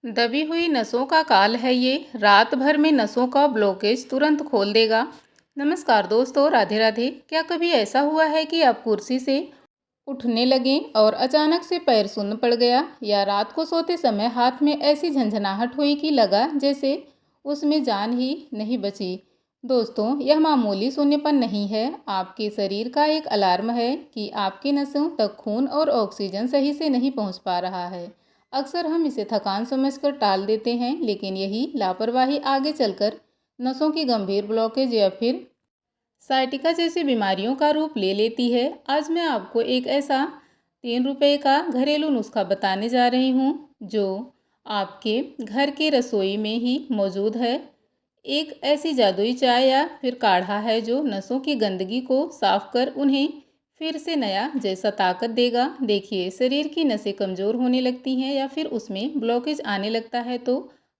दबी हुई नसों का काल है ये, रात भर में नसों का ब्लॉकेज तुरंत खोल देगा। नमस्कार दोस्तों, राधे राधे। क्या कभी ऐसा हुआ है कि आप कुर्सी से उठने लगें और अचानक से पैर शून्य पड़ गया, या रात को सोते समय हाथ में ऐसी झंझनाहट हुई कि लगा जैसे उसमें जान ही नहीं बची। दोस्तों, यह मामूली शून्यपन नहीं है, आपके शरीर का एक अलार्म है कि आपकी नसों तक खून और ऑक्सीजन सही से नहीं पहुंच पा रहा है। अक्सर हम इसे थकान समझकर टाल देते हैं, लेकिन यही लापरवाही आगे चलकर नसों की गंभीर ब्लॉकेज या फिर साइटिका जैसी बीमारियों का रूप ले लेती है। आज मैं आपको एक ऐसा 3 रुपए का घरेलू नुस्खा बताने जा रही हूँ जो आपके घर की रसोई में ही मौजूद है। एक ऐसी जादुई चाय या फिर काढ़ा है जो नसों की गंदगी को साफ कर उन्हें फिर से नया जैसा ताकत देगा। देखिए, शरीर की नसें कमज़ोर होने लगती हैं या फिर उसमें ब्लॉकेज आने लगता है तो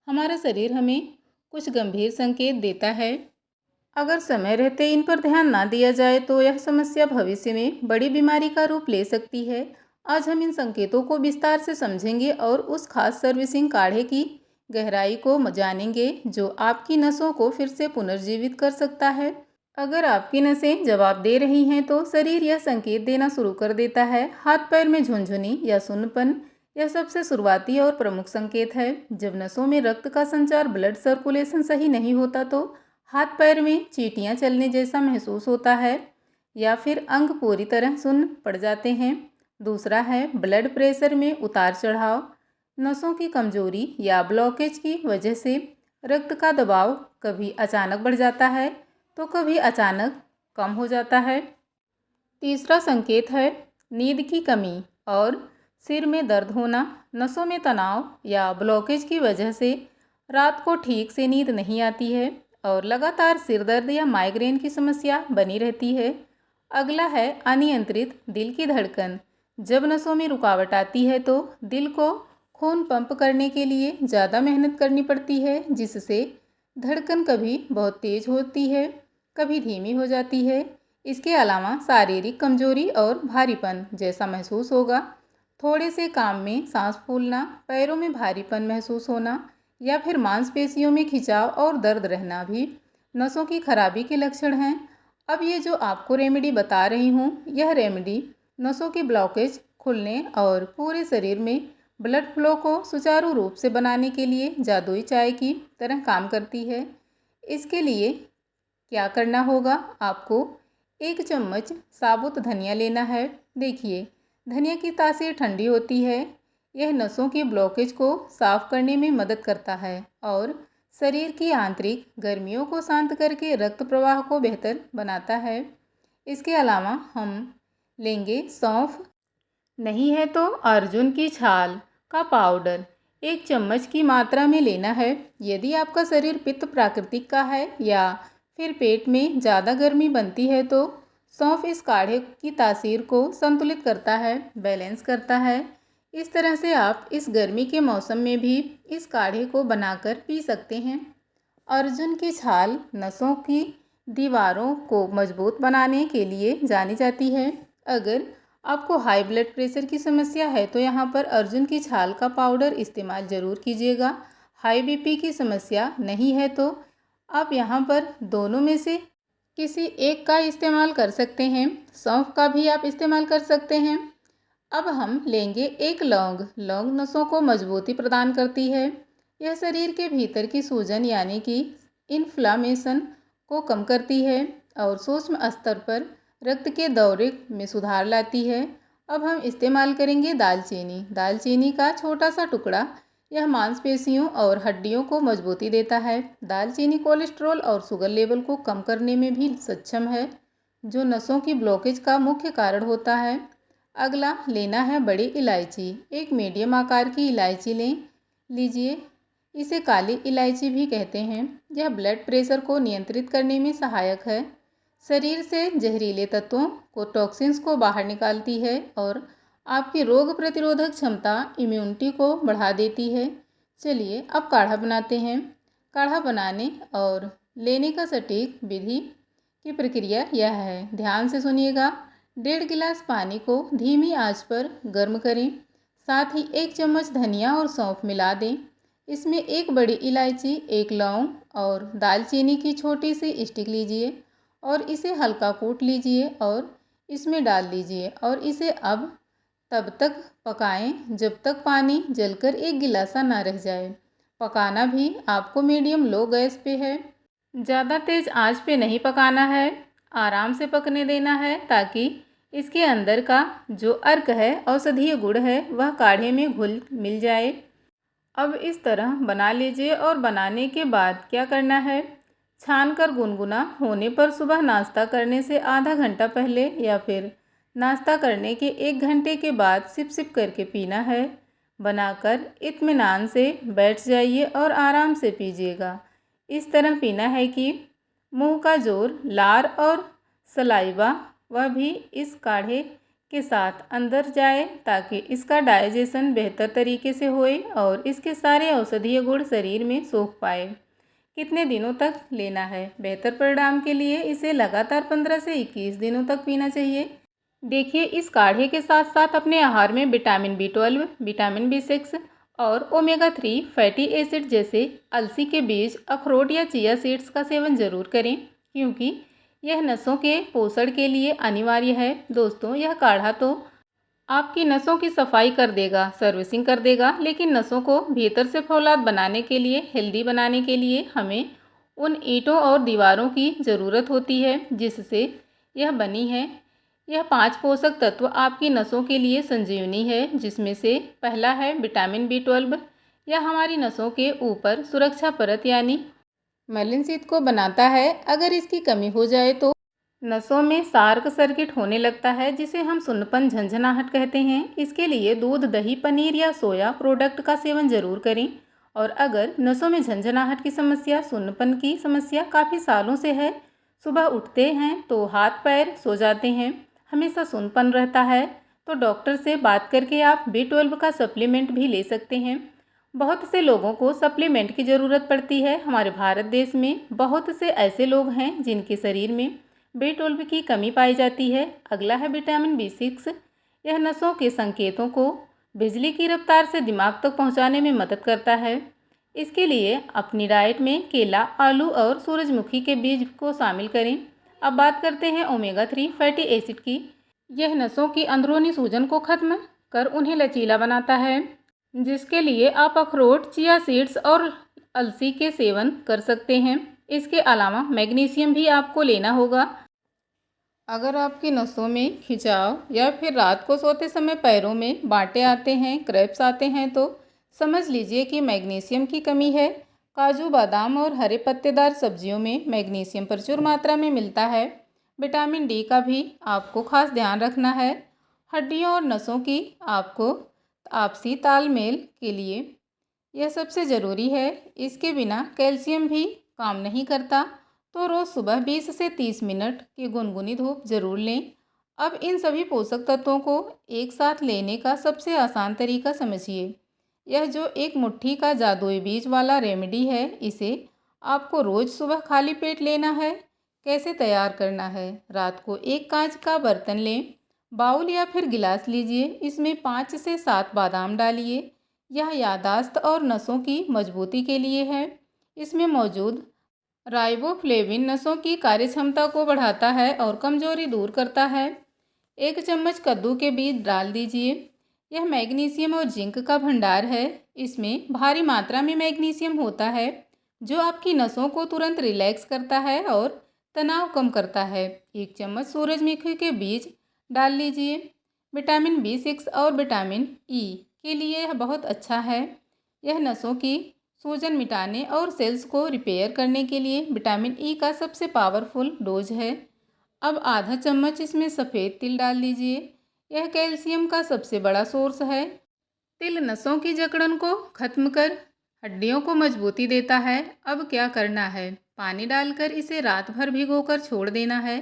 हमारा शरीर हमें कुछ गंभीर संकेत देता है। अगर समय रहते इन पर ध्यान ना दिया जाए तो यह समस्या भविष्य में बड़ी बीमारी का रूप ले सकती है। आज हम इन संकेतों को विस्तार से समझेंगे और उस खास सर्विसिंग काढ़े की गहराई को जानेंगे जो आपकी नसों को फिर से पुनर्जीवित कर सकता है। अगर आपकी नसें जवाब दे रही हैं तो शरीर यह संकेत देना शुरू कर देता है। हाथ पैर में झुनझुनी या सुन्नपन यह सबसे शुरुआती और प्रमुख संकेत है। जब नसों में रक्त का संचार, ब्लड सर्कुलेशन सही नहीं होता तो हाथ पैर में चींटियां चलने जैसा महसूस होता है या फिर अंग पूरी तरह सुन्न पड़ जाते हैं। दूसरा है ब्लड प्रेशर में उतार चढ़ाव। नसों की कमजोरी या ब्लॉकेज की वजह से रक्त का दबाव कभी अचानक बढ़ जाता है तो कभी अचानक कम हो जाता है। तीसरा संकेत है नींद की कमी और सिर में दर्द होना। नसों में तनाव या ब्लॉकेज की वजह से रात को ठीक से नींद नहीं आती है और लगातार सिर दर्द या माइग्रेन की समस्या बनी रहती है। अगला है अनियंत्रित दिल की धड़कन। जब नसों में रुकावट आती है तो दिल को खून पंप करने के लिए ज़्यादा मेहनत करनी पड़ती है, जिससे धड़कन कभी बहुत तेज़ होती है, कभी धीमी हो जाती है। इसके अलावा शारीरिक कमजोरी और भारीपन जैसा महसूस होगा। थोड़े से काम में सांस फूलना, पैरों में भारीपन महसूस होना या फिर मांसपेशियों में खिंचाव और दर्द रहना भी नसों की खराबी के लक्षण हैं। अब ये जो आपको रेमेडी बता रही हूँ, यह रेमेडी नसों की ब्लॉकेज खुलने और पूरे शरीर में ब्लड फ्लो को सुचारू रूप से बनाने के लिए जादुई चाय की तरह काम करती है। इसके लिए क्या करना होगा, आपको 1 चम्मच साबुत धनिया लेना है। देखिए, धनिया की तासीर ठंडी होती है। यह नसों की ब्लॉकेज को साफ करने में मदद करता है और शरीर की आंतरिक गर्मियों को शांत करके रक्त प्रवाह को बेहतर बनाता है। इसके अलावा हम लेंगे सौंफ, नहीं है तो अर्जुन की छाल का पाउडर 1 चम्मच की मात्रा में लेना है। यदि आपका शरीर पित्त प्राकृतिक का है या फिर पेट में ज़्यादा गर्मी बनती है तो सौंफ इस काढ़े की तासीर को संतुलित करता है, बैलेंस करता है। इस तरह से आप इस गर्मी के मौसम में भी इस काढ़े को बनाकर पी सकते हैं। अर्जुन की छाल नसों की दीवारों को मजबूत बनाने के लिए जानी जाती है। अगर आपको हाई ब्लड प्रेशर की समस्या है तो यहाँ पर अर्जुन की छाल का पाउडर इस्तेमाल ज़रूर कीजिएगा। हाई बीपी की समस्या नहीं है तो आप यहाँ पर दोनों में से किसी एक का इस्तेमाल कर सकते हैं। सौंफ का भी आप इस्तेमाल कर सकते हैं। अब हम लेंगे एक लौंग। लौंग नसों को मजबूती प्रदान करती है। यह शरीर के भीतर की सूजन यानी कि इन्फ्लामेशन को कम करती है और सूक्ष्म स्तर पर रक्त के दौरे में सुधार लाती है। अब हम इस्तेमाल करेंगे दालचीनी। दालचीनी का छोटा सा टुकड़ा, यह मांसपेशियों और हड्डियों को मजबूती देता है। दालचीनी कोलेस्ट्रॉल और शुगर लेवल को कम करने में भी सक्षम है, जो नसों की ब्लॉकेज का मुख्य कारण होता है। अगला लेना है बड़ी इलायची। एक मीडियम आकार की इलायची लीजिए। इसे काली इलायची भी कहते हैं। यह ब्लड प्रेशर को नियंत्रित करने में सहायक है, शरीर से जहरीले तत्वों को, टॉक्सिन्स को बाहर निकालती है और आपकी रोग प्रतिरोधक क्षमता, इम्यूनिटी को बढ़ा देती है। चलिए अब काढ़ा बनाते हैं। काढ़ा बनाने और लेने का सटीक विधि की प्रक्रिया यह है, ध्यान से सुनिएगा। 1.5 गिलास पानी को धीमी आंच पर गर्म करें। साथ ही 1 चम्मच धनिया और सौंफ मिला दें। इसमें एक बड़ी इलायची, एक लौंग और दालचीनी की छोटी सी स्टिक लीजिए और इसे हल्का कूट लीजिए और इसमें डाल दीजिए और इसे अब तब तक पकाएं जब तक पानी जलकर एक गिलासा ना रह जाए। पकाना भी आपको मीडियम लो गैस पे है। ज़्यादा तेज़ आंच पे नहीं पकाना है, आराम से पकने देना है ताकि इसके अंदर का जो अर्क है, औषधीय गुण है, वह काढ़े में घुल मिल जाए। अब इस तरह बना लीजिए और बनाने के बाद क्या करना है, छान कर गुनगुना होने पर सुबह नाश्ता करने से आधा घंटा पहले या फिर नाश्ता करने के 1 घंटे के बाद सिप सिप करके पीना है। बनाकर इत्मीनान से बैठ जाइए और आराम से पीजिएगा। इस तरह पीना है कि मुंह का जोर, लार और सलाइवा वह भी इस काढ़े के साथ अंदर जाए ताकि इसका डाइजेशन बेहतर तरीके से होए और इसके सारे औषधीय गुण शरीर में सोख पाए। कितने दिनों तक लेना है? बेहतर परिणाम के लिए इसे लगातार 15 से 21 दिनों तक पीना चाहिए। देखिए, इस काढ़े के साथ साथ अपने आहार में विटामिन B12, विटामिन B6 और ओमेगा 3 फैटी एसिड जैसे अलसी के बीज, अखरोट या चिया सीड्स का सेवन जरूर करें क्योंकि यह नसों के पोषण के लिए अनिवार्य है। दोस्तों, यह काढ़ा तो आपकी नसों की सफाई कर देगा, सर्विसिंग कर देगा, लेकिन नसों को भीतर से फौलाद बनाने के लिए, हेल्दी बनाने के लिए हमें उन ईंटों और दीवारों की ज़रूरत होती है जिससे यह बनी है। यह 5 पोषक तत्व आपकी नसों के लिए संजीवनी है, जिसमें से पहला है विटामिन B12। यह हमारी नसों के ऊपर सुरक्षा परत यानी मेलिन शीथ को बनाता है। अगर इसकी कमी हो जाए तो नसों में शार्क सर्किट होने लगता है जिसे हम सुन्नपन, झंझनाहट कहते हैं। इसके लिए दूध, दही, पनीर या सोया प्रोडक्ट का सेवन जरूर करें। और अगर नसों में झंझनाहट की समस्या, सुन्नपन की समस्या काफ़ी सालों से है, सुबह उठते हैं तो हाथ पैर सो जाते हैं, हमेशा सुन्नपन रहता है, तो डॉक्टर से बात करके आप B12 का सप्लीमेंट भी ले सकते हैं। बहुत से लोगों को सप्लीमेंट की ज़रूरत पड़ती है। हमारे भारत देश में बहुत से ऐसे लोग हैं जिनके शरीर में B12 की कमी पाई जाती है। अगला है विटामिन B6। यह नसों के संकेतों को बिजली की रफ्तार से दिमाग तक पहुंचाने में मदद करता है। इसके लिए अपनी डाइट में केला, आलू और सूरजमुखी के बीज को शामिल करें। अब बात करते हैं ओमेगा 3 फैटी एसिड की। यह नसों की अंदरूनी सूजन को खत्म कर उन्हें लचीला बनाता है, जिसके लिए आप अखरोट, चिया सीड्स और अलसी के सेवन कर सकते हैं। इसके अलावा मैग्नीशियम भी आपको लेना होगा। अगर आपकी नसों में खिंचाव या फिर रात को सोते समय पैरों में बांटे आते हैं, क्रैप्स आते हैं, तो समझ लीजिए कि मैग्नीशियम की कमी है। काजू, बादाम और हरे पत्तेदार सब्जियों में मैग्नीशियम प्रचुर मात्रा में मिलता है। विटामिन डी का भी आपको खास ध्यान रखना है। हड्डियों और नसों की आपको आपसी तालमेल के लिए यह सबसे ज़रूरी है। इसके बिना कैल्शियम भी काम नहीं करता। तो रोज़ सुबह 20 से 30 मिनट की गुनगुनी धूप जरूर लें। अब इन सभी पोषक तत्वों को एक साथ लेने का सबसे आसान तरीका समझिए। यह जो एक मुट्ठी का जादुई बीज वाला रेमेडी है, इसे आपको रोज़ सुबह खाली पेट लेना है। कैसे तैयार करना है? रात को एक कांच का बर्तन लें, बाउल या फिर गिलास लीजिए, इसमें 5 से 7 बादाम डालिए। यह याददाश्त और नसों की मजबूती के लिए है। इसमें मौजूद राइबोफ्लेविन नसों की कार्यक्षमता को बढ़ाता है और कमजोरी दूर करता है। 1 चम्मच कद्दू के बीज डाल दीजिए। यह मैग्नीशियम और जिंक का भंडार है। इसमें भारी मात्रा में मैग्नीशियम होता है जो आपकी नसों को तुरंत रिलैक्स करता है और तनाव कम करता है। 1 चम्मच सूरजमुखी के बीज डाल लीजिए। विटामिन B6 और विटामिन E के लिए यह बहुत अच्छा है। यह नसों की सूजन मिटाने और सेल्स को रिपेयर करने के लिए विटामिन E का सबसे पावरफुल डोज है। अब आधा चम्मच इसमें सफ़ेद तिल डाल दीजिए। यह कैल्शियम का सबसे बड़ा सोर्स है। तिल नसों की जकड़न को खत्म कर हड्डियों को मजबूती देता है। अब क्या करना है? पानी डालकर इसे रात भर भिगोकर छोड़ देना है।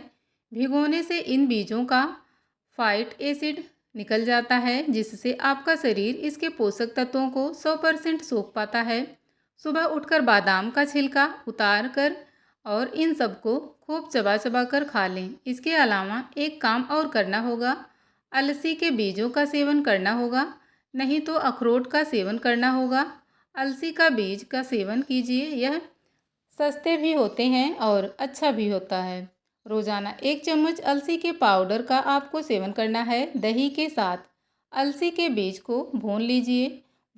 भिगोने से इन बीजों का फाइट एसिड निकल जाता है, जिससे आपका शरीर इसके पोषक तत्वों को 100% सोख पाता है। सुबह उठकर बादाम का छिलका उतार कर और इन सबको खूब चबा चबा कर खा लें। इसके अलावा एक काम और करना होगा, अलसी के बीजों का सेवन करना होगा, नहीं तो अखरोट का सेवन करना होगा। अलसी का बीज का सेवन कीजिए। यह सस्ते भी होते हैं और अच्छा भी होता है। रोज़ाना 1 चम्मच अलसी के पाउडर का आपको सेवन करना है। दही के साथ अलसी के बीज को भून लीजिए।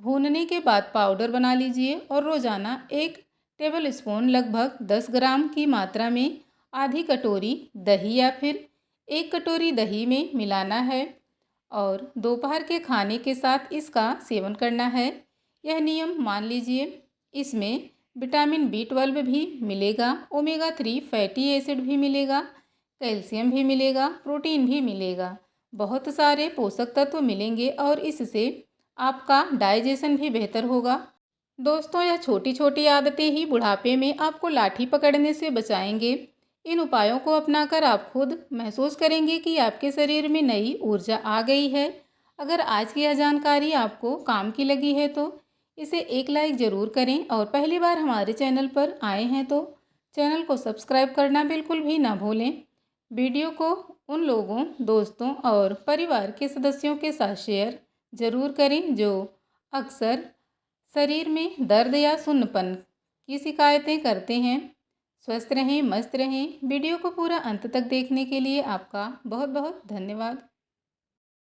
भूनने के बाद पाउडर बना लीजिए और रोज़ाना 1 टेबल स्पून लगभग 10 ग्राम की मात्रा में आधी कटोरी दही या फिर 1 कटोरी दही में मिलाना है और दोपहर के खाने के साथ इसका सेवन करना है। यह नियम मान लीजिए। इसमें विटामिन B12 भी मिलेगा, ओमेगा 3 फैटी एसिड भी मिलेगा, कैल्शियम भी मिलेगा, प्रोटीन भी मिलेगा। बहुत सारे पोषक तत्व मिलेंगे और इससे आपका डाइजेशन भी बेहतर होगा। दोस्तों, यह छोटी छोटी आदतें ही बुढ़ापे में आपको लाठी पकड़ने से बचाएंगे। इन उपायों को अपनाकर आप खुद महसूस करेंगे कि आपके शरीर में नई ऊर्जा आ गई है। अगर आज की यह जानकारी आपको काम की लगी है तो इसे एक लाइक ज़रूर करें और पहली बार हमारे चैनल पर आए हैं तो चैनल को सब्सक्राइब करना बिल्कुल भी ना भूलें। वीडियो को उन लोगों, दोस्तों और परिवार के सदस्यों के साथ शेयर ज़रूर करें जो अक्सर शरीर में दर्द या सुन्नपन की शिकायतें करते हैं। स्वस्थ रहें, मस्त रहें। वीडियो को पूरा अंत तक देखने के लिए आपका बहुत बहुत धन्यवाद।